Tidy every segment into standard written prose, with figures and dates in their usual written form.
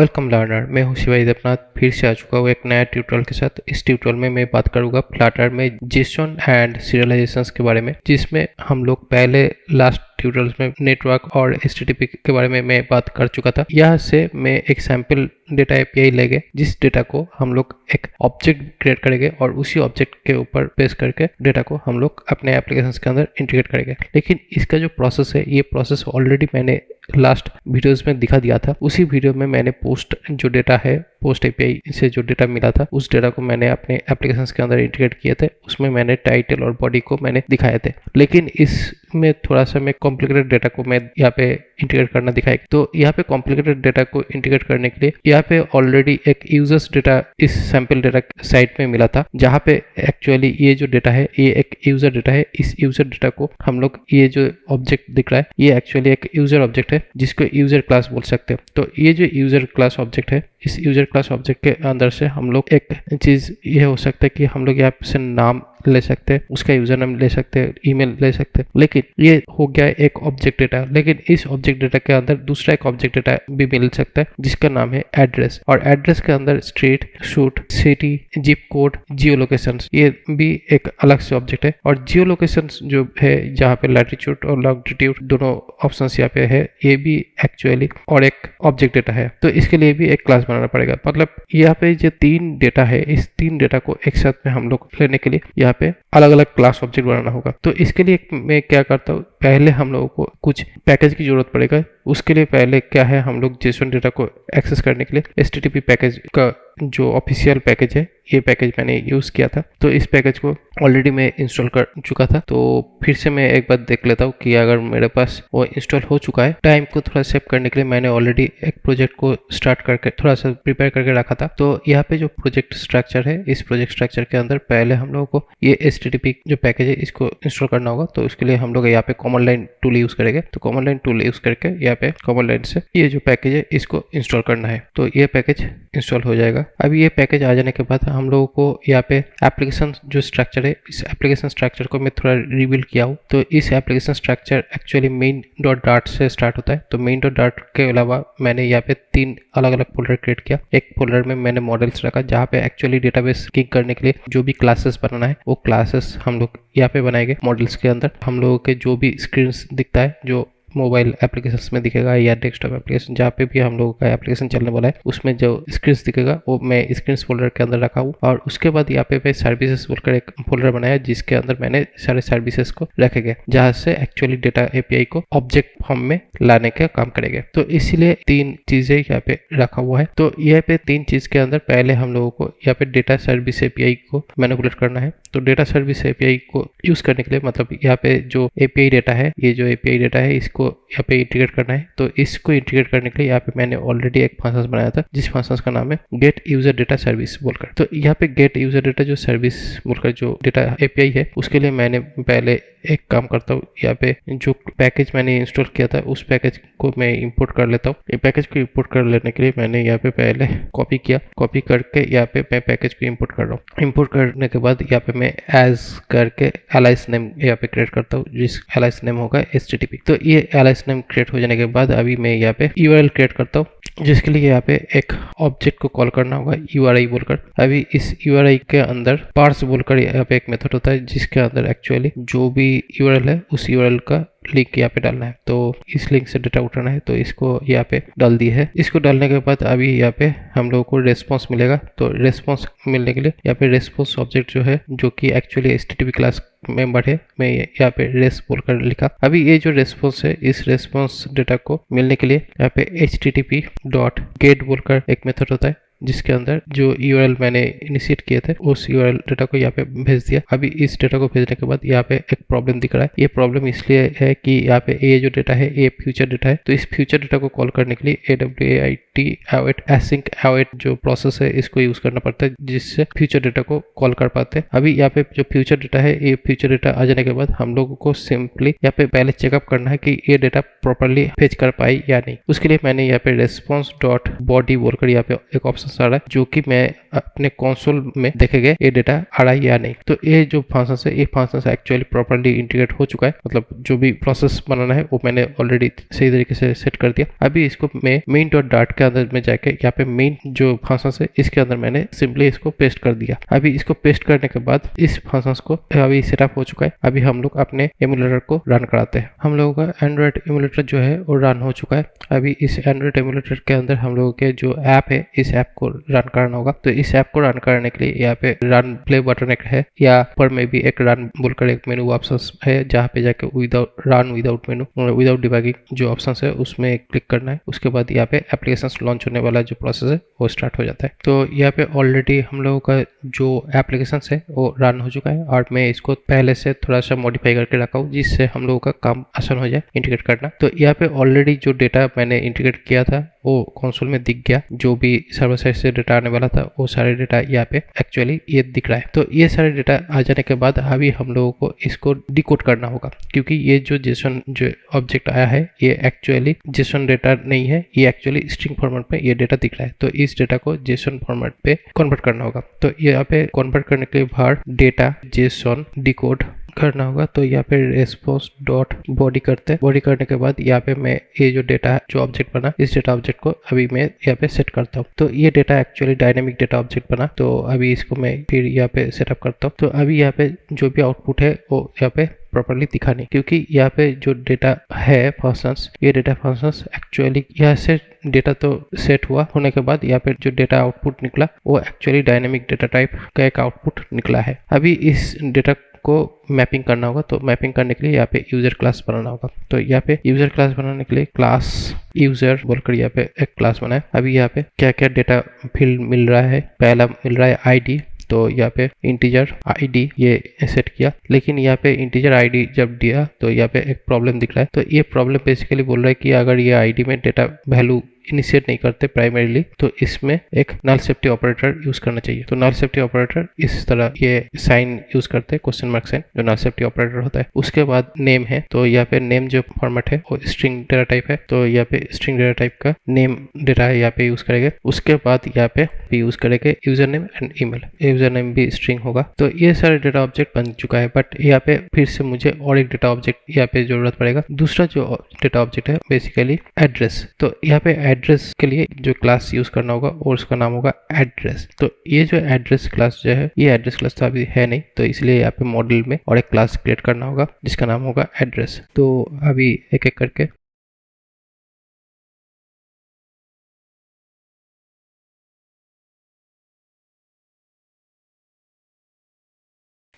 Welcome learner, मैं हूं शिवाजी देवनाथ। फिर से आ चुका हूँ एक नया ट्यूटोरियल के साथ। इस ट्यूटोरियल में मैं बात करूंगा फ्लटर में जेसन एंड सीरियलाइजेशंस के बारे में, जिसमें हम लोग पहले लास्ट ट्यूटोरियल्स में नेटवर्क और HTTP के बारे में मैं बात कर चुका था। यहाँ से मैं एक सैंपल डेटा API लेंगे, जिस डेटा को हम लोग एक ऑब्जेक्ट क्रिएट करेंगे और उसी ऑब्जेक्ट के ऊपर बेस करके डेटा को हम लोग अपने एप्लीकेशंस के अंदर इंटीग्रेट करेंगे। लेकिन इसका जो प्रोसेस है, ये प्रोसेस ऑलरेडी मैंने लास्ट वीडियोस में दिखा दिया था। उसी वीडियो में मैंने पोस्ट जो डेटा है, पोस्ट API से जो डेटा मिला था, उस डेटा को मैंने अपने एप्लीकेशंस के अंदर इंटीग्रेट किए थे। उसमें मैंने टाइटल और बॉडी को मैंने दिखाए थे। लेकिन इसमें थोड़ा सा मैं कॉम्प्लिकेटेड डेटा को मैं यहाँ पे इंटीग्रेट करना दिखाएगा। तो यहाँ पे कॉम्प्लिकेटेड डेटा को इंटीग्रेट करने के लिए यहाँ पे ऑलरेडी एक यूजर्स डेटा इस सैंपल डेटा साइट में मिला था, जहाँ पे एक्चुअली ये जो डेटा है, ये एक यूजर डेटा है। इस यूजर डेटा को हम लोग, ये जो ऑब्जेक्ट दिख रहा है, ये एक्चुअली एक यूजर ऑब्जेक्ट है, जिसको यूजर क्लास बोल सकते हैं। तो ये जो यूजर क्लास ऑब्जेक्ट है, इस यूजर क्लास ऑब्जेक्ट के अंदर से हम लोग एक चीज ये हो सकता है कि हम लोग यहाँ से नाम ले सकते हैं, उसका यूजर नाम ले सकते हैं, ईमेल ले सकते हैं। लेकिन ये हो गया एक ऑब्जेक्ट डेटा। लेकिन इस ऑब्जेक्ट डेटा के अंदर दूसरा एक ऑब्जेक्ट डेटा भी मिल सकता है, जिसका नाम है एड्रेस। और एड्रेस के अंदर street, shoot, city, zip code, जियो लोकेशन, ये भी एक अलग से ऑब्जेक्ट है। और जियो लोकेशन जो है, जहाँ पे लैटिट्यूड और लॉन्गिट्यूड दोनों ऑप्शन यहाँ पे है, ये भी एक्चुअली और एक ऑब्जेक्ट डेटा है। तो इसके लिए भी एक क्लास बनाना पड़ेगा। मतलब यहाँ पे जो तीन डेटा है, इस तीन डेटा को एक साथ में हम लोग लेने के लिए यहाँ पे अलग अलग क्लास ऑब्जेक्ट बनाना होगा। तो इसके लिए मैं क्या करता हूँ, पहले हम लोगों को कुछ पैकेज की जरूरत पड़ेगा। उसके लिए पहले क्या है, हम लोग जेसन डेटा को एक्सेस करने के लिए HTTP पैकेज का जो ऑफिशियल पैकेज है, ये पैकेज मैंने यूज़ किया था। तो इस पैकेज को ऑलरेडी मैं इंस्टॉल कर चुका था। तो फिर से मैं एक बार देख लेता हूँ कि अगर मेरे पास वो इंस्टॉल हो चुका है। टाइम को थोड़ा सेव करने के लिए मैंने ऑलरेडी एक प्रोजेक्ट को स्टार्ट करके थोड़ा सा प्रिपेयर करके रखा था। तो यहाँ पे जो प्रोजेक्ट स्ट्रक्चर है, इस प्रोजेक्ट स्ट्रक्चर के अंदर पहले हम लोगों को ये HTTP जो पैकेज है, इसको इंस्टॉल करना होगा। तो इसके लिए हम लोग यहाँ पे कॉमन लाइन टूल यूज़ करेंगे। तो कॉमन लाइन टूल यूज़ करके यहाँ पे कॉमन लाइन से ये जो पैकेज है, इसको इंस्टॉल करना है। तो ये पैकेज इंस्टॉल हो जाएगा। अभी ये पैकेज आ जाने के बाद हम लोगों को यहाँ पे एप्लीकेशन जो स्ट्रक्चर है, इस एप्लीकेशन स्ट्रक्चर को मैं थोड़ा रिवील किया हूँ। तो इस एप्लीकेशन स्ट्रक्चर एक्चुअली main.dart से स्टार्ट होता है। तो main.dart के अलावा मैंने यहाँ पे तीन अलग अलग फोल्डर क्रिएट किया। एक फोल्डर में मैंने मॉडल्स रखा, जहाँ पे एक्चुअली डेटाबेस किंग करने के लिए जो भी क्लासेस बनाना है, वो क्लासेस हम लोग यहाँ पे बनाएंगे। मॉडल्स के अंदर हम लोगों के जो भी स्क्रीन दिखता है, जो मोबाइल एप्लीकेशंस में दिखेगा या डेस्कटॉप एप्लीकेशन, जहाँ पे भी हम लोगों का एप्लीकेशन चलने वाला है, उसमें जो स्क्रीन दिखेगा वो मैं स्क्रीन फोल्डर के अंदर रखा हूँ। और उसके बाद यहाँ पे मैं सर्विसेज बोलकर एक फोल्डर बनाया, जिसके अंदर मैंने सारे सर्विसेज को रखे गए, जहाँ से एक्चुअली डेटा API को ऑब्जेक्ट फॉर्म में लाने का काम करेंगे। तो इसीलिए तीन चीजें यहाँ पे रखा हुआ है। तो यहाँ पे तीन चीज के अंदर पहले हम लोगों को यहाँ पे डेटा सर्विस API को मैनिपुलेट करना है। तो डेटा सर्विस API को यूज करने के लिए, मतलब यहाँ पे जो API डेटा है, ये जो API डेटा है, इसको यहाँ पे इंटीग्रेट करना है। तो इसको इंटीग्रेट करने के लिए यहाँ पे मैंने ऑलरेडी एक फंक्शन बनाया था, जिस फंक्शन का नाम है गेट यूजर डेटा सर्विस बोलकर। तो यहाँ पे गेट यूजर डेटा जो सर्विस बोलकर जो डेटा API है, उसके लिए मैंने पहले एक काम करता हूँ, यहाँ पे जो पैकेज मैंने इंस्टॉल किया था, उस पैकेज को मैं इंपोर्ट कर लेता हूँ। ये पैकेज को इंपोर्ट कर लेने के लिए मैंने यहाँ पे पहले कॉपी किया। कॉपी करके यहाँ पे मैं पैकेज को इंपोर्ट कर रहा हूँ। इंपोर्ट करने के बाद यहाँ पे मैं एज करके एलाइस नेम यहाँ पे क्रिएट करता हूँ, जिस एलाइस नेम होगा HTTP। तो ये एलाइस नेम क्रिएट हो जाने के बाद अभी मैं यहाँ पे URL क्रिएट करता हूँ, जिसके लिए यहाँ पे एक ऑब्जेक्ट को कॉल करना होगा URI बोलकर। अभी इस URI के अंदर पार्स बोलकर यहाँ पे एक मेथड होता है, जिसके अंदर एक्चुअली जो भी URL है, उस URL का लिंक यहाँ पे डालना है। तो इस लिंक से डेटा उठाना है। तो इसको यहाँ पे डाल दी है। इसको डालने के बाद अभी यहाँ पे हम लोगों को रेस्पॉन्स मिलेगा। तो रेस्पॉन्स मिलने के लिए यहाँ पे रेस्पॉन्स ऑब्जेक्ट जो है, जो कि एक्चुअली HTTP क्लास मेंबर है, मैं यहाँ पे रेस बोलकर लिखा। अभी ये जो रेस्पॉन्स है, इस रेस्पॉन्स डेटा को मिलने के लिए यहाँ पे HTTP.get बोलकर एक मेथड होता है, जिसके अंदर जो URL मैंने इनिशिएट किए थे, उस URL डेटा को यहाँ पे भेज दिया। अभी इस डेटा को भेजने के बाद यहाँ पे एक प्रॉब्लम दिख रहा है। ये प्रॉब्लम इसलिए है कि यहाँ पे ये जो डेटा है, ये फ्यूचर डेटा है। तो इस फ्यूचर डेटा को कॉल करने के लिए AWAIT await async await जो प्रोसेस है, इसको यूज करना पड़ता है, जिससे फ्यूचर डेटा को कॉल कर पाते हैं। अभी यहाँ पे जो फ्यूचर डेटा है, ये फ्यूचर डेटा आ जाने के बाद हम लोगों को सिंपली यहाँ पे पहले चेकअप करना है कि ये डेटा प्रॉपरली फेच कर पाई या नहीं। उसके लिए मैंने यहाँ पे response.body बोलकर यहाँ पे एक ऑप्शन फंक्शन आ रहा है जो कि मैं अपने कंसोल में देखेंगे ये डेटा आ रहा है या नहीं। तो ये जो फंक्शन है, ये फंक्शन एक्चुअली प्रॉपर्ली इंटीग्रेट हो चुका है, मतलब जो भी प्रोसेस बनाना है वो मैंने ऑलरेडी सही तरीके से सेट कर दिया। अभी इसको मैं मेन डॉट डाट के अंदर में जाके यहाँ पे मेन जो फंक्शन है इसके अंदर मैंने सिंपली इसको पेस्ट कर दिया। अभी इसको पेस्ट करने के बाद इस फंक्शन को अभी सेटअप हो चुका है। अभी हम लोग अपने एमुलेटर को रन कराते हैं। हम लोगों का एंड्रॉइड एमुलेटर जो है वो रन हो चुका है। अभी इस एंड्रॉइड एमुलेटर के अंदर हम लोगों के जो ऐप है इस ऐप को रन करना होगा। तो इस ऐप को रन करने के लिए यहाँ पे रन प्ले बटन एक है, या पर में भी एक रन बोलकर एक मेनू ऑप्शन है जहाँ पे जाके विदाउट रन विदाउट मेनू विदाउट डिबगिंग जो ऑप्शन है उसमें क्लिक करना है। उसके बाद यहाँ पे एप्लीकेशन लॉन्च होने वाला जो प्रोसेस है वो स्टार्ट हो जाता है। तो यहाँ पे ऑलरेडी हम लोगों का जो एप्लीकेशन है वो रन हो चुका है और मैं इसको पहले से थोड़ा सा मॉडिफाई करके रखा हूँ जिससे हम लोगों का काम आसान हो जाए इंटीग्रेट करना। तो यहाँ पे ऑलरेडी जो डेटा मैंने इंटीग्रेट किया था वो कंसोल में दिख गया। जो भी सर्वर साइड से डेटा आने वाला था वो सारे डेटा यहाँ पे एक्चुअली ये दिख रहा है। तो ये सारे डेटा आ जाने के बाद अभी हम लोगों को इसको डिकोड करना होगा, क्योंकि ये जो जेसन जो ऑब्जेक्ट आया है ये एक्चुअली जेसन डेटा नहीं है, ये एक्चुअली स्ट्रिंग फॉर्मेट पे ये डेटा दिख रहा है। तो इस डेटा को जेसन फॉर्मेट पे कन्वर्ट करना होगा। तो यहाँ पे कन्वर्ट करने के बाद डेटा जेसन डिकोड करना होगा। तो यहाँ पे रेस्पॉन्स डॉट बॉडी करते हैं। बॉडी करने के बाद यहाँ पे मैं ये जो डेटा जो ऑब्जेक्ट बना इस डेटा ऑब्जेक्ट को अभी मैं यहाँ पे सेट करता हूँ। तो ये data actually dynamic data object बना। तो अभी इसको मैं फिर यहाँ पे सेटअप करता हूँ। तो अभी यहाँ पे जो भी आउटपुट है वो यहाँ पे प्रॉपर्ली दिखा नहीं, क्योंकि यहाँ पे जो डेटा है फंक्शंस, ये डेटा फंक्शंस एक्चुअली यहाँ से डेटा तो सेट हुआ होने के बाद यहाँ पे जो डेटा आउटपुट निकला वो एक्चुअली डायनेमिक डेटा टाइप का एक आउटपुट निकला है। अभी इस डेटा को मैपिंग करना होगा। तो मैपिंग करने के लिए यहाँ पे यूजर क्लास बनाना होगा। तो यहाँ पे यूजर क्लास बनाने के लिए क्लास यूजर बोलकर यहाँ पे एक क्लास बनाए। अभी यहाँ पे क्या क्या डेटा फील्ड मिल रहा है, पहला मिल रहा है आईडी। तो यहाँ पे इंटीजर आईडी ये सेट किया, लेकिन यहाँ पे इंटीजर आईडी जब दिया तो यहाँ पे एक प्रॉब्लम दिख रहा है। तो ये प्रॉब्लम बेसिकली बोल रहा है कि अगर ये आईडी में डेटा वैल्यू इनिशिएट नहीं करते प्राइमरीली तो इसमें एक नल सेफ्टी ऑपरेटर यूज करना चाहिए। तो नल सेफ्टी ऑपरेटर इस तरह ये साइन यूज करते हैं, क्वेश्चन मार्क साइन, जो नल सेफ्टी ऑपरेटर होता है। उसके बाद नेम है। तो यहाँ पे नेम जो फॉर्मेट है वो स्ट्रिंग डेटा टाइप है। तो यहाँ पे स्ट्रिंग डेटा टाइप का नेम डेटा है यहाँ पे यूज करेंगे। उसके बाद यहाँ पे यूज करेंगे user name and email. User name भी स्ट्रिंग होगा। तो ये सारे डेटा ऑब्जेक्ट बन चुका है, बट यहाँ पे फिर से मुझे और एक डेटा ऑब्जेक्ट यहाँ पे जरूरत पड़ेगा। दूसरा जो डेटा ऑब्जेक्ट है बेसिकली एड्रेस। तो यहाँ पे एड्रेस के लिए जो क्लास यूज करना होगा और उसका नाम होगा एड्रेस। तो ये जो एड्रेस क्लास जो है ये एड्रेस क्लास तो अभी है नहीं, तो इसलिए यहाँ पे मॉडल में और एक क्लास क्रिएट करना होगा जिसका नाम होगा एड्रेस। तो अभी एक एक करके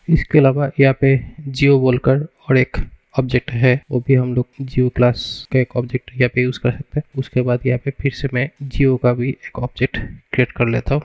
इसके अलावा यहाँ पे जियो बोलकर और एक ऑब्जेक्ट है, वो भी हम लोग जियो क्लास का एक ऑब्जेक्ट यहाँ पे यूज कर सकते हैं। उसके बाद यहाँ पे फिर से मैं जियो का भी एक ऑब्जेक्ट क्रिएट कर लेता हूँ।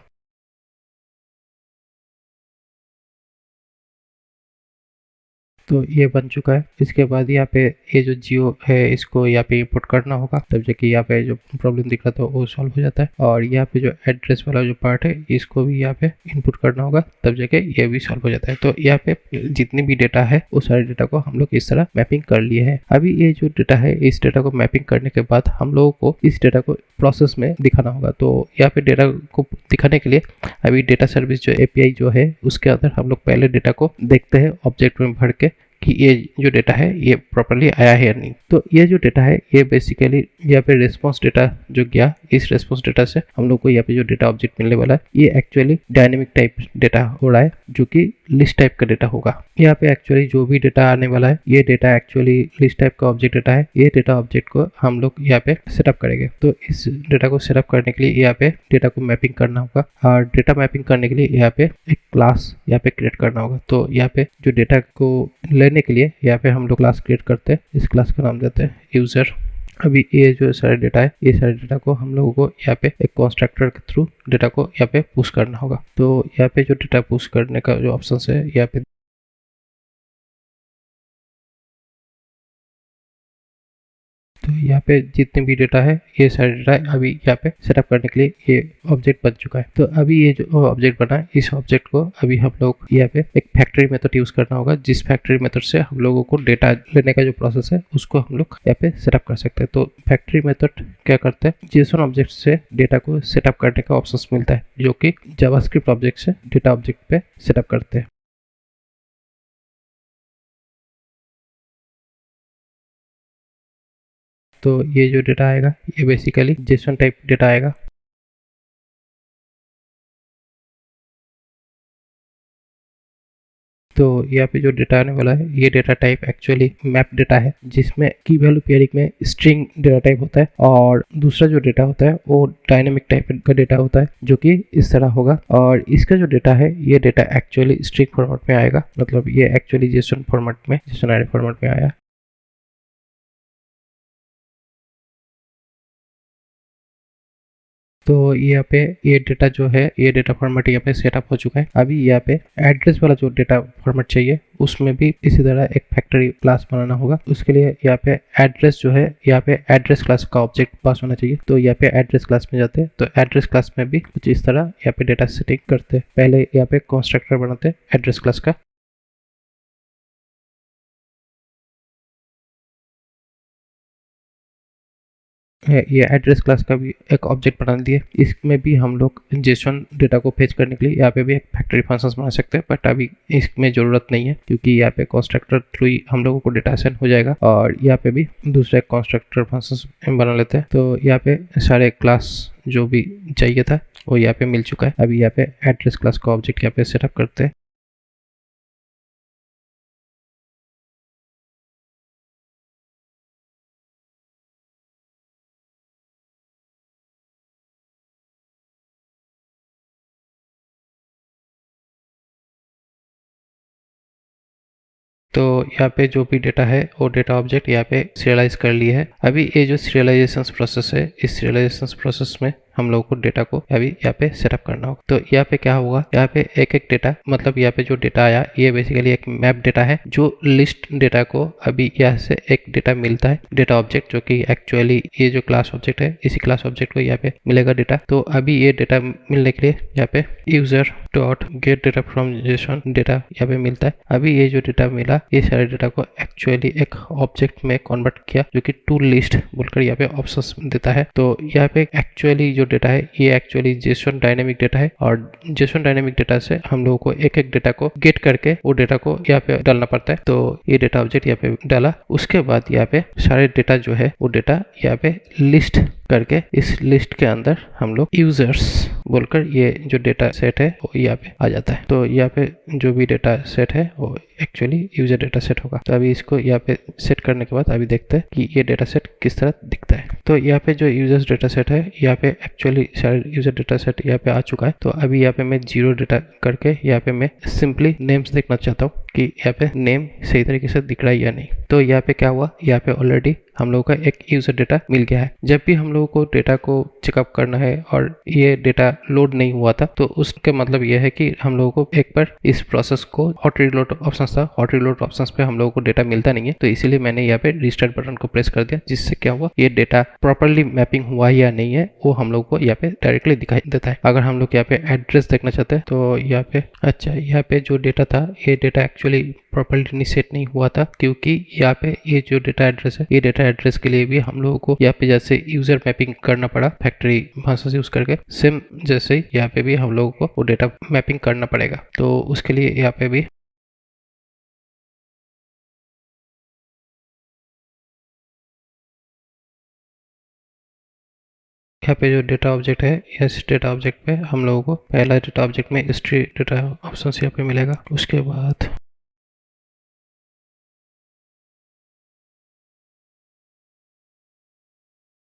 तो ये बन चुका है। इसके बाद यहाँ पे ये जो जियो है इसको यहाँ पे इंपोर्ट करना होगा, तब जाके यहाँ पे जो प्रॉब्लम दिख रहा था वो सॉल्व हो जाता है। और यहाँ पे जो एड्रेस वाला जो पार्ट है इसको भी यहाँ पे इनपुट करना होगा, तब जाके ये भी सॉल्व हो जाता है। तो यहाँ पे जितनी भी डेटा है वो सारे डेटा को हम लोग इस तरह मैपिंग कर लिए है। अभी ये जो डेटा है इस डेटा को मैपिंग करने के बाद हम लोगों को इस डेटा को प्रोसेस में दिखाना होगा। तो यहाँ पे डेटा को दिखाने के लिए अभी डेटा सर्विस जो एपीआई जो है उसके अंदर हम लोग पहले डेटा को देखते हैं ऑब्जेक्ट में भर के कि ये जो डेटा है ये प्रॉपर्ली आया है या नहीं। तो ये जो डेटा है ये बेसिकली यहाँ पे रेस्पॉन्स डेटा जो गया, इस रेस्पॉन्स डेटा से हम लोग को यहाँ पे जो डेटा ऑब्जेक्ट मिलने वाला है ये एक्चुअली डायनेमिक टाइप डेटा हो रहा है, जो कि लिस्ट टाइप का डेटा होगा। यहाँ पे एक्चुअली जो भी डेटा आने वाला है ये डेटा एक्चुअली लिस्ट टाइप का ऑब्जेक्ट डेटा है। ये डेटा ऑब्जेक्ट को हम लोग यहाँ पे सेटअप करेंगे। तो इस डेटा को सेटअप करने के लिए यहाँ पे डेटा को मैपिंग करना होगा, और डेटा मैपिंग करने के लिए यहाँ पे एक क्लास यहाँ पे क्रिएट करना होगा। तो यहाँ पे जो डेटा को लेने के लिए यहाँ पे हम लोग क्लास क्रिएट करते हैं। इस क्लास का नाम देते हैं यूजर। अभी ये जो सारे डेटा है ये सारे डेटा को हम लोगों को यहाँ पे एक कंस्ट्रक्टर के थ्रू डेटा को यहाँ पे पुश करना होगा। तो यहाँ पे जो डेटा पुश करने का जो ऑप्शन है यहाँ पे तो यहाँ पे जितने भी डेटा है ये सारे डेटा अभी यहाँ पे सेटअप करने के लिए ये ऑब्जेक्ट बन चुका है। तो अभी ये जो ऑब्जेक्ट बना है इस ऑब्जेक्ट को अभी हम लोग यहाँ पे एक फैक्ट्री मेथड यूज करना होगा, जिस फैक्ट्री मेथड से हम लोगों को डेटा लेने का जो प्रोसेस है उसको हम लोग यहाँ पे सेटअप कर सकते हैं। तो फैक्ट्री मेथड क्या करते हैं, जेसन ऑब्जेक्ट से डेटा को सेटअप करने का ऑप्शन मिलता है जो कि जावास्क्रिप्ट ऑब्जेक्ट से डेटा ऑब्जेक्ट पे सेटअप करते हैं। तो ये जो डेटा आएगा ये बेसिकली जेसन टाइप डेटा आएगा। तो यहाँ पे जो डेटा आने वाला है ये data type actually map data है, जिसमें की वैल्यू पेयरिंग में स्ट्रिंग डेटा टाइप होता है, और दूसरा जो डेटा होता है वो डायनेमिक टाइप का डेटा होता है जो कि इस तरह होगा। और इसका जो डेटा है ये डेटा एक्चुअली स्ट्रिंग फॉर्मेट में आएगा, मतलब ये एक्चुअली जेसन फॉर्मेट में, जेसन एरे फॉर्मेट में आया। तो यहाँ पे ये डेटा जो है ये डेटा फॉर्मेट यहाँ पे सेटअप हो चुका है। अभी यहाँ पे एड्रेस वाला जो डेटा फॉर्मेट चाहिए उसमें भी इसी तरह एक फैक्ट्री क्लास बनाना होगा। उसके लिए यहाँ पे एड्रेस जो है यहाँ पे एड्रेस क्लास का ऑब्जेक्ट पास होना चाहिए। तो यहाँ पे एड्रेस क्लास में जाते हैं, तो एड्रेस क्लास में भी कुछ इस तरह यहाँ पे डेटा सेटिंग करते हैं। पहले यहाँ पे कंस्ट्रक्टर बनाते हैं एड्रेस क्लास का। ये एड्रेस क्लास का भी एक ऑब्जेक्ट बना दिए। इसमें भी हम लोग जेसन डेटा को फेच करने के लिए यहाँ पे भी एक फैक्ट्री फंक्शंस बना सकते हैं, बट अभी इसमें ज़रूरत नहीं है क्योंकि यहाँ पे कंस्ट्रक्टर थ्रू ही हम लोगों को डेटा असाइन हो जाएगा। और यहाँ पे भी दूसरा कंस्ट्रक्टर फंक्शंस बना लेते हैं। तो यहाँ पे सारे क्लास जो भी चाहिए था वो यहाँ पे मिल चुका है। अभी यहाँ पे एड्रेस क्लास का ऑब्जेक्ट यहाँ पे सेटअप करते हैं। तो यहाँ पे जो भी डेटा है वो डेटा ऑब्जेक्ट यहाँ पे सीरियलाइज कर लिए है। अभी ये जो सीरियलाइजेशन प्रोसेस है इस सीरियलाइजेशन प्रोसेस में हम लोगों को डेटा को अभी यहाँ पे सेटअप करना होगा। तो यहाँ पे क्या होगा, यहाँ पे एक एक डेटा, मतलब यहाँ पे जो डेटा आया ये बेसिकली एक मैप डेटा है। जो लिस्ट डेटा को अभी यहाँ से एक डेटा मिलता है डेटा ऑब्जेक्ट, जो कि एक्चुअली ये जो क्लास ऑब्जेक्ट है इसी क्लास ऑब्जेक्ट को यहाँ पे मिलेगा डेटा। तो अभी ये डेटा मिलने के लिए यहाँ पे user dot gate data from Jason data यहाँ पे मिलता है। अभी ये जो डेटा मिला ये सारे डेटा को एक्चुअली एक ऑब्जेक्ट में कन्वर्ट किया जो कि टू लिस्ट बोलकर यहाँ पे ऑप्शंस देता है। तो यहाँ पे एक्चुअली जो डेटा है ये एक्चुअली जेसन डायनेमिक डेटा है, और जेसन डायनेमिक डेटा से हम लोगों को एक एक डेटा को गेट करके वो डेटा को यहाँ पे डालना पड़ता है। तो ये डेटा ऑब्जेक्ट यहाँ पे डाला, उसके बाद यहाँ पे सारे डेटा जो है वो डेटा यहाँ पे लिस्ट करके इस लिस्ट के अंदर हम लोग यूजर्स बोलकर ये जो डेटा सेट है वो यहाँ पे आ जाता है। तो यहाँ पे जो भी डेटा सेट है वो एक्चुअली यूजर डेटा सेट होगा। तो अभी इसको यहाँ पे सेट करने के बाद अभी देखते हैं कि ये डेटा सेट किस तरह दिखता है। तो यहाँ पे जो यूजर्स डेटा सेट है यहाँ पे एक्चुअली सारे यूजर डेटा सेट यहाँ पे आ चुका है। तो अभी यहाँ पे मैं जीरो डेटा करके यहाँ पे मैं सिंपली नेम्स देखना चाहता हूँ कि यहाँ पे नेम सही तरीके से दिख रहा है या नहीं। तो यहाँ पे क्या हुआ, यहाँ पे ऑलरेडी हम लोगों का एक यूजर डेटा मिल गया है। जब भी हम लोगों को डेटा को चेकअप करना है और ये डेटा लोड नहीं हुआ था तो उसके मतलब ये है कि हम लोगों को एक बार इस प्रोसेस को हॉट रीलोड ऑप्शन था, हॉट रीलोड ऑप्शन पे हम लोगों को डेटा मिलता नहीं है। तो इसीलिए मैंने यहाँ पे रिस्टार्ट बटन को प्रेस कर दिया, जिससे क्या हुआ ये डेटा प्रॉपरली मैपिंग हुआ या नहीं है वो हम लोग को यहाँ पे डायरेक्टली दिखाई देता है। अगर हम लोग यहाँ पे एड्रेस देखना चाहते हैं तो यहाँ पे अच्छा यहाँ पे जो डेटा था ये डेटा एक्चुअली प्रॉपरली सेट नहीं हुआ था, क्योंकि यहाँ पे ये जो डेटा एड्रेस है ये डेटा एड्रेस के लिए भी हम लोगों को यहाँ पे जैसे यूजर मैपिंग करना पड़ा फैक्ट्री भाषा यूज करके, सेम जैसे ही यहाँ पे भी हम लोगों को वो डेटा मैपिंग करना पड़ेगा। तो उसके लिए यहाँ पे भी यहाँ पे जो डेटा ऑब्जेक्ट है इस डेटा ऑब्जेक्ट पे हम लोगों को पहला डेटा ऑब्जेक्ट में हिस्ट्री डेटा ऑप्शन यहाँ पे मिलेगा। उसके बाद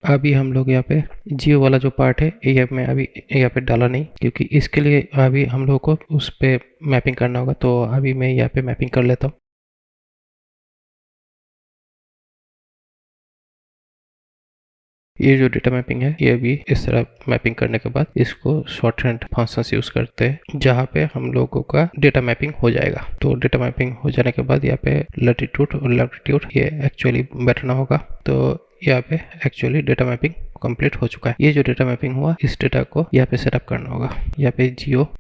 अभी हम लोग यहाँ पे जियो वाला जो पार्ट है ये मैं अभी यहाँ पे डाला नहीं, क्योंकि इसके लिए अभी हम लोग को उस पे मैपिंग करना होगा। तो अभी मैं यहाँ पे मैपिंग कर लेता हूँ। ये जो डेटा मैपिंग है ये भी इस तरह मैपिंग करने के बाद इसको शॉर्ट हैंड फंक्शंस यूज करते हैं जहाँ पे हम लोगों का डेटा मैपिंग हो जाएगा। तो डेटा मैपिंग हो जाने के बाद यहाँ पे लैटिट्यूड और लैटिट्यूड ये एक्चुअली बैठना होगा। तो यहाँ पे एक्चुअली डेटा मैपिंग कंप्लीट हो चुका है। ये जो डेटा मैपिंग हुआ इस डेटा को यहाँ पे सेटअप करना होगा। यहाँ पे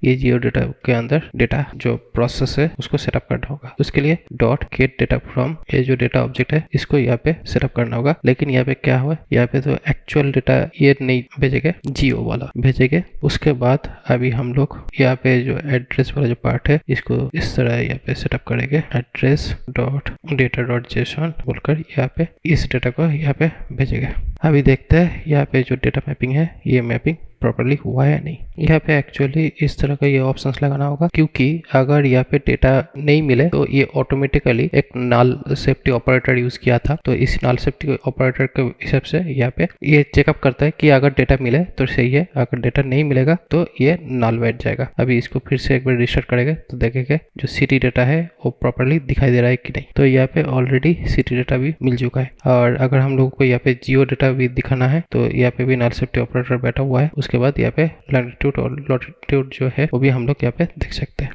ये जियो डेटा के अंदर डेटा जो प्रोसेस है उसको सेटअप करना होगा। उसके लिए डॉट गेट डेटा फ्रॉम ये जो डेटा ऑब्जेक्ट है इसको यहाँ पे सेटअप करना होगा। लेकिन यहाँ पे क्या हुआ, यहाँ पे तो एक्चुअल डेटा ये नहीं भेजेंगे, जियो वाला भेजेंगे। उसके बाद अभी हम लोग यहाँ पे जो एड्रेस वाला जो पार्ट है इसको इस तरह यहाँ पे सेटअप करेंगे। Address dot data dot JSON बोलकर यहाँ पे इस डेटा को यहाँ पे भेजेंगे। अभी देखते हैं यहाँ पे जो डेटा मैपिंग है ये मैपिंग प्रॉपर्ली हुआ है नहीं। यहाँ पे एक्चुअली इस तरह का ये ऑप्शंस लगाना होगा, क्योंकि अगर यहाँ पे डेटा नहीं मिले तो ये ऑटोमेटिकली एक नल सेफ्टी ऑपरेटर यूज किया था। तो इस नल सेफ्टी ऑपरेटर के हिसाब से यहाँ पे ये चेकअप करता है कि अगर डेटा मिले तो सही है, अगर डेटा नहीं मिलेगा तो ये नल बैठ जाएगा। अभी इसको फिर से एक बार रिस्टार्ट करेंगे तो देखेंगे जो सिटी डेटा है वो प्रॉपर्ली दिखाई दे रहा है कि नहीं। तो यहाँ पे ऑलरेडी सिटी डेटा भी मिल चुका है। और अगर हम लोगों को यहाँ पे जियो डेटा भी दिखाना है तो यहाँ पे भी नल सेफ्टी ऑपरेटर बैठा हुआ है। उसके बाद यहाँ पे लॉन्गिट्यूड और लॉटिट्यूड जो है वो भी हम लोग यहाँ पे देख सकते हैं।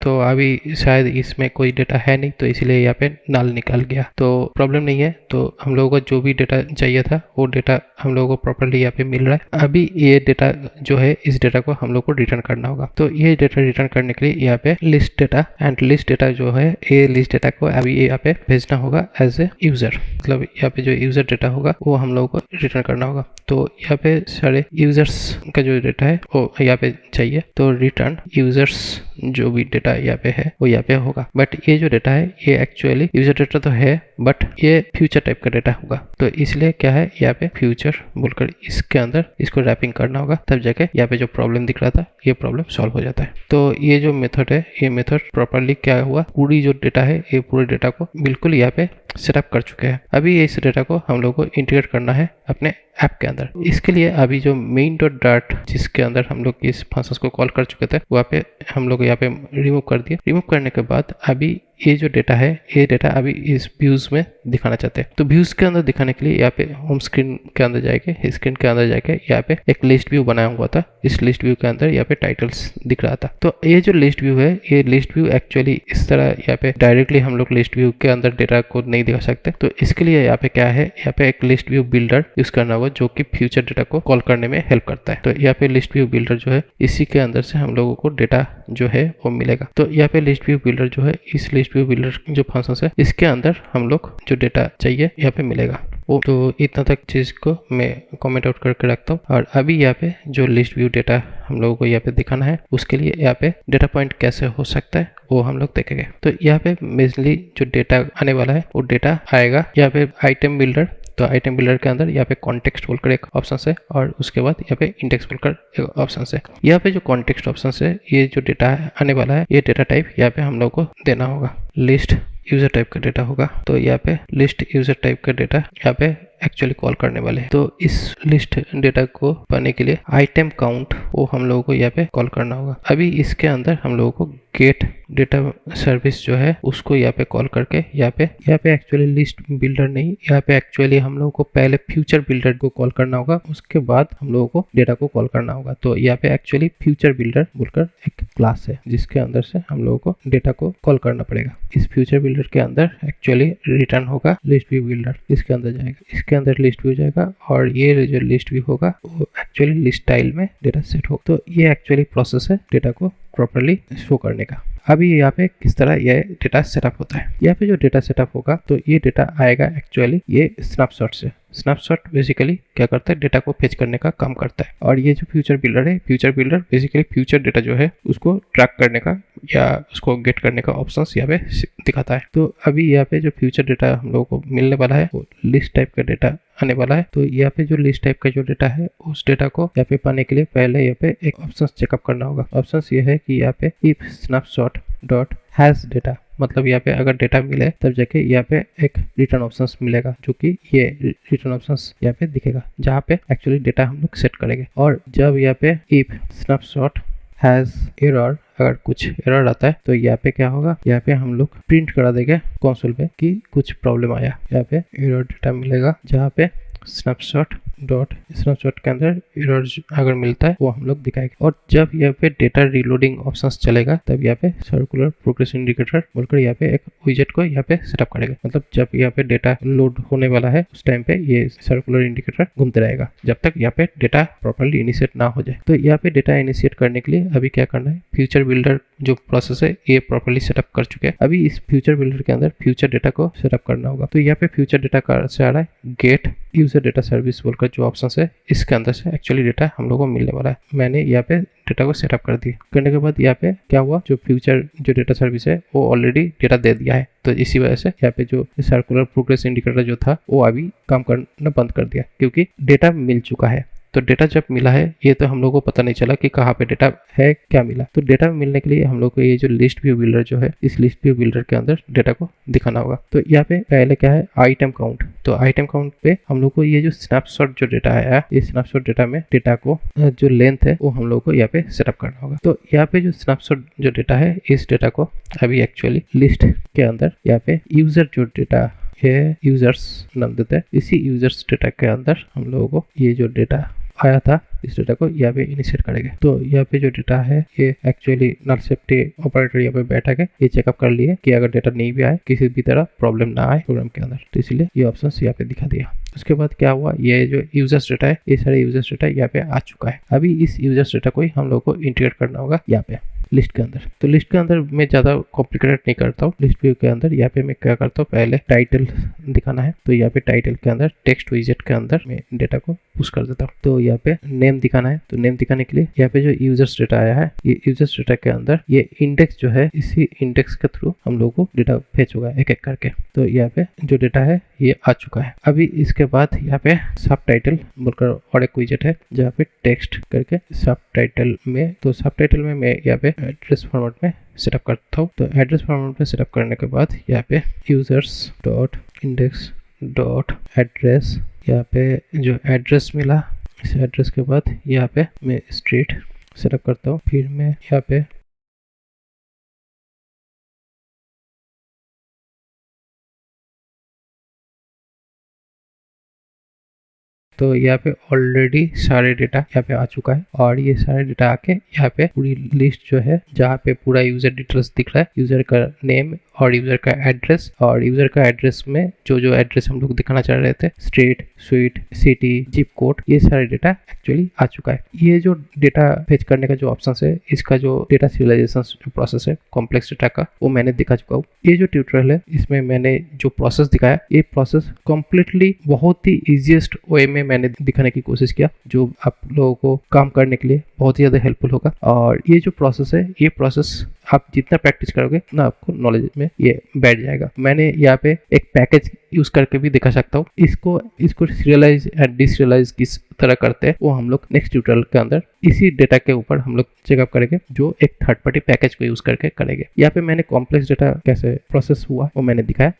तो अभी शायद इसमें कोई डेटा है नहीं तो इसलिए यहाँ पे नल निकल गया। तो प्रॉब्लम नहीं है। तो हम लोगों को जो भी डेटा चाहिए था वो डेटा हम लोगों को प्रॉपर्ली यहाँ पे मिल रहा है। अभी ये डेटा जो है इस डेटा को हम लोग को रिटर्न करना होगा। तो ये डेटा रिटर्न करने के लिए यहाँ पे list data and list data जो है ये लिस्ट डेटा को अभी यहाँ पे भेजना होगा एज ए यूजर। मतलब यहाँ पे जो यूजर डेटा होगा वो हम लोगों को रिटर्न करना होगा। तो यहाँ पे सारे यूजर्स का जो डेटा है वो यहाँ पे चाहिए। तो रिटर्न यूजर्स जो भी डेटा यहाँ पे है वो यहाँ पे होगा। बट ये जो डेटा है ये एक्चुअली यूजर डेटा तो है बट ये फ्यूचर टाइप का डेटा होगा। तो इसलिए क्या है यहाँ पे फ्यूचर बोलकर इसके अंदर इसको रैपिंग करना होगा, तब जाके यहाँ पे जो प्रॉब्लम दिख रहा था ये प्रॉब्लम सॉल्व हो जाता है। तो ये जो मेथड है ये मेथड प्रॉपर्ली क्या हुआ, पूरी जो डेटा है ये पूरे डेटा को बिल्कुल यहाँ पे सेटअप कर चुके हैं। अभी इस डेटा को हम लोग को इंटीग्रेट करना है अपने ऐप के अंदर। इसके लिए अभी जो मेन डॉट डाट जिसके अंदर हम लोग इस फंक्शन को कॉल कर चुके थे वहाँ पे हम लोग यहाँ पे रिमूव कर दिए। रिमूव करने के बाद अभी ये जो डेटा है ये डेटा अभी इस व्यूज में दिखाना चाहते हैं। तो व्यूज के अंदर दिखाने के लिए यहाँ पे होम स्क्रीन के अंदर जाके स्क्रीन के अंदर जाके यहाँ पे एक लिस्ट व्यू बनाया हुआ था। इस लिस्ट व्यू के अंदर यहाँ पे टाइटल्स दिख रहा था। तो ये जो लिस्ट व्यू है ये लिस्ट व्यू एक्चुअली इस तरह यहाँ पे डायरेक्टली हम लोग लिस्ट व्यू के अंदर डेटा को नहीं दिखा सकते। तो इसके लिए यहाँ पे क्या है, यहाँ पे एक लिस्ट व्यू बिल्डर यूज करना होगा जो कि फ्यूचर डेटा को कॉल करने में हेल्प करता है। तो यहाँ पे लिस्ट व्यू बिल्डर जो है इसी के अंदर से हम लोगों को डेटा जो है वो मिलेगा। तो यहाँ पे लिस्ट व्यू बिल्डर जो है इस लिस्ट व्यू बिल्डर जो फंक्शन है इसके अंदर हम लोग जो डेटा चाहिए यहाँ पे मिलेगा। वो तो इतना तक चीज को मैं कमेंट आउट करके रखता हूँ। और अभी यहाँ पे जो लिस्ट व्यू डेटा हम लोगों को यहाँ पे दिखाना है उसके लिए यहाँ पे डेटा पॉइंट कैसे हो सकता है वो हम लोग देखेंगे। तो यहाँ पे मेनली जो डेटा आने वाला है वो डेटा आएगा यहाँ पे आइटम बिल्डर। तो आइटम बिल्डर के अंदर यहाँ पे कॉन्टेक्स्ट बोलकर एक ऑप्शन है और उसके बाद यहाँ पे इंडेक्स बोलकर एक ऑप्शन है। यहाँ पे जो कॉन्टेक्स्ट ऑप्शन है ये जो डेटा आने वाला है ये डेटा टाइप यहाँ पे हम लोग को देना होगा। लिस्ट यूजर टाइप का डेटा होगा। तो यहाँ पे लिस्ट यूजर टाइप का डेटा यहाँ पे एक्चुअली कॉल करने वाले हैं। तो इस लिस्ट डेटा को पाने के लिए आइटम काउंट वो हम लोगों को यहाँ पे कॉल करना होगा। अभी इसके अंदर हम लोगों को गेट डेटा सर्विस जो है उसको यहाँ पे कॉल करके यहाँ पे एक्चुअली लिस्ट बिल्डर नहीं, यहाँ पे एक्चुअली हम लोगों को पहले फ्यूचर बिल्डर को कॉल करना होगा, उसके बाद हम लोगों को डेटा को कॉल करना होगा। तो यहाँ पे एक्चुअली फ्यूचर बिल्डर बोलकर एक क्लास है जिसके अंदर से हम लोगों को डेटा को कॉल करना पड़ेगा। इस फ्यूचर बिल्डर के अंदर एक्चुअली रिटर्न होगा लिस्ट व्यू बिल्डर, इसके अंदर जाएगा, इसके अंदर लिस्ट व्यू जाएगा और ये जो लिस्ट व्यू होगा वो एक्चुअली लिस्ट स्टाइल में डेटा सेट होगा। तो ये एक्चुअली प्रोसेस है डेटा को प्रॉपर्ली शो करने का। अभी यहाँ पे किस तरह ये डेटा सेटअप होता है, यहाँ पे जो डेटा सेटअप होगा तो ये डेटा आएगा एक्चुअली ये स्नैपशॉट से। स्नैपशॉट बेसिकली क्या करता है, डेटा को फेच करने का काम करता है। और ये जो फ्यूचर बिल्डर है, future builder basically future data जो है उसको ट्रैक करने का या उसको गेट करने का ऑप्शंस यहाँ पे दिखाता है। तो अभी यहाँ पे जो फ्यूचर डेटा हम लोगों को मिलने वाला है वो लिस्ट टाइप का डेटा आने वाला है। तो यहाँ पे जो लिस्ट टाइप का जो डेटा है उस डेटा को यहाँ पे पाने के लिए पहले यहाँ पे एक ऑप्शन चेकअप करना होगा। ऑप्शन ये है कि यहाँ पे if snapshot dot has data, मतलब यहाँ पे अगर डेटा मिले तब जाके यहाँ पे एक रिटर्न ऑप्शंस मिलेगा, जो कि ये रिटर्न ऑप्शंस यहाँ पे दिखेगा जहाँ पे एक्चुअली डेटा हम लोग सेट करेंगे। और जब यहाँ पे इफ स्नैपशॉट हैज एरर, अगर कुछ एरर आता है तो यहाँ पे क्या होगा, यहाँ पे हम लोग प्रिंट करा देंगे कंसोल पे कि कुछ प्रॉब्लम आया। यहाँ पे एरर डेटा मिलेगा जहाँ पे स्नैपशॉट डॉट स्नैपशॉट के अंदर एरर अगर मिलता है वो हम लोग दिखाएंगे। और जब यहाँ पे डेटा रीलोडिंग ऑप्शन चलेगा तब यहाँ पे सर्कुलर प्रोग्रेस इंडिकेटर बोलकर यहाँ पे एक विजेट को यहाँ पे सेटअप करेगा। मतलब जब यहाँ पे डेटा लोड होने वाला है उस टाइम पे ये सर्कुलर इंडिकेटर घूमते रहेगा जब तक यहाँ पे डेटा प्रॉपर्ली इनिशिएट ना हो जाए। तो यहाँ पे डेटा इनिशिएट करने के लिए अभी क्या करना है, फ्यूचर बिल्डर जो प्रोसेस है ये प्रॉपर्ली सेटअप कर चुके हैं। अभी इस फ्यूचर बिल्डर के अंदर फ्यूचर डेटा को सेटअप करना होगा। तो यहाँ पे फ्यूचर डेटा का से आ रहा है गेट यूजर डेटा सर्विस बोलकर जो ऑप्शन है इसके अंदर से एक्चुअली डेटा हम लोग को मिलने वाला है। मैंने यहाँ पे डेटा को सेटअप कर दिया। करने के बाद यहाँ पे क्या हुआ, जो फ्यूचर जो डेटा सर्विस है वो ऑलरेडी डेटा दे दिया है। तो इसी वजह से यहाँ पे जो सर्कुलर प्रोग्रेस इंडिकेटर जो था वो अभी काम करना बंद कर दिया क्योंकि डेटा मिल चुका है। तो डेटा जब मिला है ये तो हम लोगों को पता नहीं चला कि कहाँ पे डेटा है, क्या मिला। तो डेटा मिलने के लिए हम लोग को ये जो लिस्ट व्यू बिल्डर जो है इस लिस्ट व्यू बिल्डर के अंदर डेटा को दिखाना होगा। तो यहाँ पे पहले क्या है, आइटम काउंट। तो आइटम काउंट पे हम लोग को ये जो स्नैपशॉट जो डेटा आया ये स्नैपशॉट डेटा में डेटा को जो लेंथ है वो हम लोग को यहाँ पे सेटअप करना होगा। तो यहाँ पे जो स्नैपशॉट जो डेटा है इस डेटा को अभी एक्चुअली लिस्ट के अंदर यहाँ पे यूजर जो डेटा है यूजर्स नाम देते हैं, इसी यूजर्स डेटा के अंदर हम लोगों को ये जो डेटा आया था इस डेटा को यहाँ पे इनिशिएट करेंगे। तो यहाँ पे जो डेटा है ये एक्चुअली नल सेफ्टी ऑपरेटर यहाँ पे बैठा के ये चेकअप कर लिए कि अगर डेटा नहीं भी आए किसी भी तरह प्रॉब्लम ना आए प्रोग्राम के अंदर। तो इसलिए ये ऑप्शन यहाँ पे दिखा दिया। उसके बाद क्या हुआ, ये जो यूजर्स डेटा है ये सारे यूजर्स डेटा यहाँ पे आ चुका है। अभी इस यूजर्स डेटा को ही हम लोग को इंटीग्रेट करना होगा यहाँ पे लिस्ट के अंदर। तो लिस्ट के अंदर मैं ज़्यादा कॉम्प्लिकेटेड नहीं करता हूँ। लिस्ट व्यू के अंदर यहाँ पे मैं क्या करता हूँ, पहले टाइटल दिखाना है तो यहाँ पे टाइटल के अंदर टेक्स्ट विजेट के अंदर मैं डेटा को पुश कर देता हूँ। तो यहाँ पे नेम दिखाना है तो नेम दिखाने के लिए यहाँ पे जो यूजर्स डेटा आया है ये यूजर्स डेटा के अंदर ये इंडेक्स जो है इसी इंडेक्स के थ्रू हम लोग को डेटा भेज होगा एक एक करके। तो यहाँ पे जो डेटा है ये आ चुका है। अभी इसके बाद यहाँ पे सब टाइटल बोलकर और एक विजेट है जहाँ पे टेक्स्ट करके सब टाइटल में, तो सब टाइटल में मैं यहाँ पे एड्रेस फॉर्मेट में सेटअप करता हूँ। तो एड्रेस फॉर्मेट में सेटअप करने के बाद यहाँ पे users dot index dot address, यहाँ पे जो एड्रेस मिला इस एड्रेस के बाद यहाँ पे मैं स्ट्रीट सेटअप करता हूँ। फिर मैं यहाँ पे तो यहाँ पे ऑलरेडी सारे डेटा यहाँ पे आ चुका है और ये सारे डेटा आके यहाँ पे पूरी लिस्ट जो है जहाँ पे पूरा यूजर डिटेल्स दिख रहा है, यूजर का नेम और यूजर का एड्रेस, और यूजर का एड्रेस में जो जो एड्रेस हम लोग दिखाना चाह रहे थे street, sweet, city, zip code, ये सारे डेटा एक्चुअली आ चुका है। ये जो डेटा फेच करने का जो ऑप्शन है इसका जो डेटा सीरियलाइजेशन प्रोसेस है कॉम्प्लेक्स डेटा का वो मैंने दिखा चुका हूँ। ये जो ट्यूटोरियल है इसमें मैंने जो प्रोसेस दिखाया ये प्रोसेस कम्प्लीटली बहुत ही इजीएस्ट वे में मैंने दिखाने की कोशिश किया जो आप लोगों को काम करने के लिए बहुत ही ज़्यादा हेल्पफुल होगा। और ये जो प्रोसेस है ये प्रोसेस आप जितना प्रैक्टिस करोगे ना आपको नॉलेज में ये बैठ जाएगा। मैंने यहाँ पे एक पैकेज यूज करके भी दिखा सकता हूँ। इसको सीरियलाइज एंड डिसीरियलाइज किस तरह करते हैं वो हम लोग नेक्स्ट ट्यूटोरियल के अंदर इसी डेटा के ऊपर हम लोग चेकअप करेंगे जो एक थर्ड पार्टी पैकेज को यूज करके करेंगे। यहाँ पे मैंने कॉम्प्लेक्स डेटा कैसे प्रोसेस हुआ वो मैंने दिखाया।